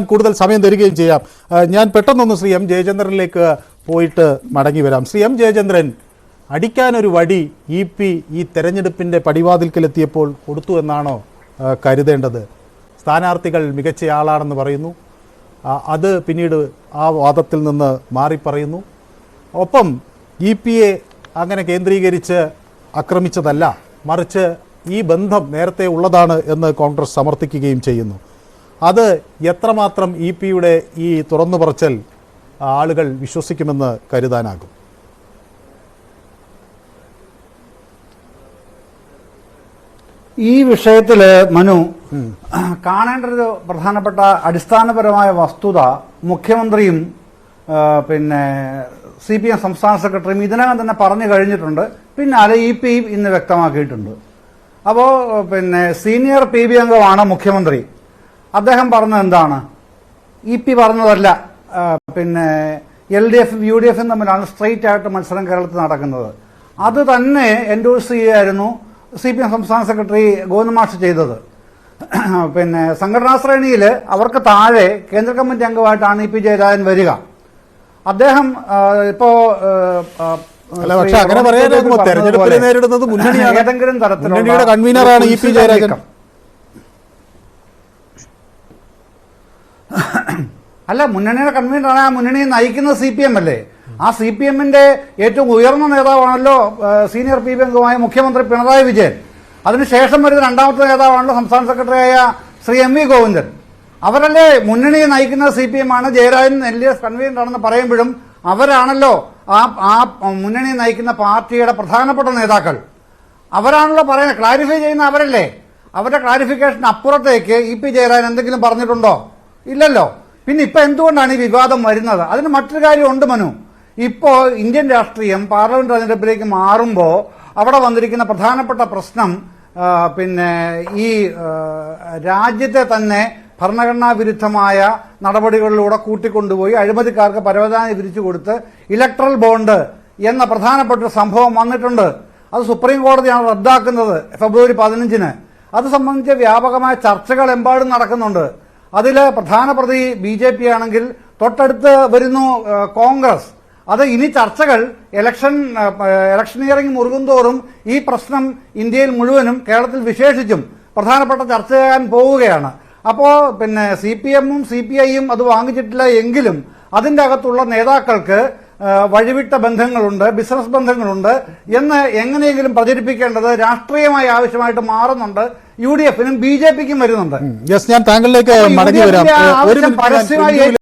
കൂടുതൽ സമയം തരികയും ചെയ്യാം. ഞാൻ പെട്ടെന്നൊന്ന് ശ്രീ എം ജയചന്ദ്രനിലേക്ക് പോയിട്ട് മടങ്ങി വരാം. ശ്രീ എം ജയചന്ദ്രൻ, അടിക്കാനൊരു വടി ഈ തെരഞ്ഞെടുപ്പിൻ്റെ പടിവാതിൽക്കലെത്തിയപ്പോൾ കൊടുത്തു എന്നാണോ കരുതേണ്ടത്? സ്ഥാനാർത്ഥികൾ മികച്ചയാളാണെന്ന് പറയുന്നു, അത് പിന്നീട് ആ വാദത്തിൽ നിന്ന് മാറിപ്പറയുന്നു. ഒപ്പം യെ അങ്ങനെ കേന്ദ്രീകരിച്ച് ആക്രമിച്ചതല്ല, മറിച്ച് ഈ ബന്ധം നേരത്തെ ഉള്ളതാണ് എന്ന് കോൺഗ്രസ് സമർത്ഥിക്കുകയും ചെയ്യുന്നു. അത് എത്രമാത്രം യുടെ ഈ തുറന്നു പറച്ചൽ ആളുകൾ വിശ്വസിക്കുമെന്ന് കരുതാനാകും? ഈ വിഷയത്തിൽ മനു കാണേണ്ട ഒരു പ്രധാനപ്പെട്ട അടിസ്ഥാനപരമായ വസ്തുത മുഖ്യമന്ത്രിയും പിന്നെ CPM സംസ്ഥാന സെക്രട്ടറിയും ഇതിനകം തന്നെ പറഞ്ഞു കഴിഞ്ഞിട്ടുണ്ട്. പിന്നാലെ യും ഇന്ന് വ്യക്തമാക്കിയിട്ടുണ്ട്. അപ്പോൾ പിന്നെ സീനിയർ PB അംഗമാണ് മുഖ്യമന്ത്രി. അദ്ദേഹം പറഞ്ഞത് എന്താണ്? പറഞ്ഞതല്ല, പിന്നെ LDF UDF തമ്മിലാണ് സ്ട്രെയിറ്റ് ആയിട്ട് മത്സരം കേരളത്തിൽ നടക്കുന്നത്. അത് തന്നെ എൻഡോഴ്സ് ചെയ്യായിരുന്നു CPM സംസ്ഥാന സെക്രട്ടറി ഗോവിന്ദമാഷ് ചെയ്തത്. പിന്നെ സംഘടനാ ശ്രേണിയിൽ അവർക്ക് താഴെ കേന്ദ്ര കമ്മിറ്റി അംഗമായിട്ടാണ് ജയരാജൻ വരിക. അദ്ദേഹം ഏതെങ്കിലും തരത്തിലുള്ള കൺവീനറാണ് ജയരാജൻ. അല്ല, മുന്നണിയുടെ കൺവീനറാണ്. ആ മുന്നണിയെ നയിക്കുന്നത് CPM അല്ലേ? ആ CPMന്റെ ഏറ്റവും ഉയർന്ന നേതാവാണല്ലോ സീനിയർ PB അംഗമായ മുഖ്യമന്ത്രി പിണറായി വിജയൻ. അതിനുശേഷം വരുന്ന രണ്ടാമത്തെ നേതാവാണല്ലോ സംസ്ഥാന സെക്രട്ടറിയായ ശ്രീ MV ഗോവിന്ദൻ. അവരല്ലേ മുന്നണിയെ നയിക്കുന്ന CPM ആണ്. ജയരാജൻ LDF കൺവീനറാണെന്ന് പറയുമ്പോഴും അവരാണല്ലോ ആ മുന്നണിയെ നയിക്കുന്ന പാർട്ടിയുടെ പ്രധാനപ്പെട്ട നേതാക്കൾ. അവരാണല്ലോ പറയുന്നത്, ക്ലാരിഫൈ ചെയ്യുന്ന അവരല്ലേ. അവരുടെ ക്ലാരിഫിക്കേഷൻ അപ്പുറത്തേക്ക് ജയരാജൻ എന്തെങ്കിലും പറഞ്ഞിട്ടുണ്ടോ? ഇല്ലല്ലോ. പിന്നെ ഇപ്പൊ എന്തുകൊണ്ടാണ് ഈ വിവാദം വരുന്നത്? അതിന് മറ്റൊരു കാര്യമുണ്ട് മനു. ഇപ്പോ ഇന്ത്യൻ രാഷ്ട്രീയം പാർലമെന്റ് തെരഞ്ഞെടുപ്പിലേക്ക് മാറുമ്പോൾ അവിടെ വന്നിരിക്കുന്ന പ്രധാനപ്പെട്ട പ്രശ്നം പിന്നെ ഈ രാജ്യത്തെ തന്നെ ഭരണഘടനാ വിരുദ്ധമായ നടപടികളിലൂടെ കൂട്ടിക്കൊണ്ടുപോയി അഴിമതിക്കാർക്ക് പരവതാനി വിരിച്ചു കൊടുത്ത് ഇലക്ട്രൽ ബോണ്ട് എന്ന പ്രധാനപ്പെട്ട സംഭവം വന്നിട്ടുണ്ട്. അത് സുപ്രീം കോടതിയാണ് റദ്ദാക്കുന്നത് ഫെബ്രുവരി 15-ന്. അത് സംബന്ധിച്ച് വ്യാപകമായ ചർച്ചകൾ എമ്പാടും നടക്കുന്നുണ്ട്. അതിൽ പ്രധാന പ്രതി BJP ആണെങ്കിൽ തൊട്ടടുത്ത് വരുന്നു കോൺഗ്രസ്. അത് ഇനി ചർച്ചകൾ ഇലക്ഷനിയറിംഗ് മുറുകുന്തോറും ഈ പ്രശ്നം ഇന്ത്യയിൽ മുഴുവനും കേരളത്തിൽ വിശേഷിച്ചും പ്രധാനപ്പെട്ട ചർച്ച ചെയ്യാൻ പോവുകയാണ്. അപ്പോൾ പിന്നെ CPM-ഉം CPI-യും അത് വാങ്ങിച്ചിട്ടില്ല എങ്കിലും അതിൻ്റെ അകത്തുള്ള നേതാക്കൾക്ക് വഴിവിട്ട ബന്ധങ്ങളുണ്ട്, ബിസിനസ് ബന്ധങ്ങളുണ്ട് എന്ന് എങ്ങനെയെങ്കിലും പ്രചരിപ്പിക്കേണ്ടത് രാഷ്ട്രീയമായ ആവശ്യമായിട്ട് മാറുന്നുണ്ട്. UDF-നും BJP-ക്കും വരുന്നുണ്ട്. ഞാൻ താങ്കളിലേക്ക് മടങ്ങി വരാം. പരസ്യമായി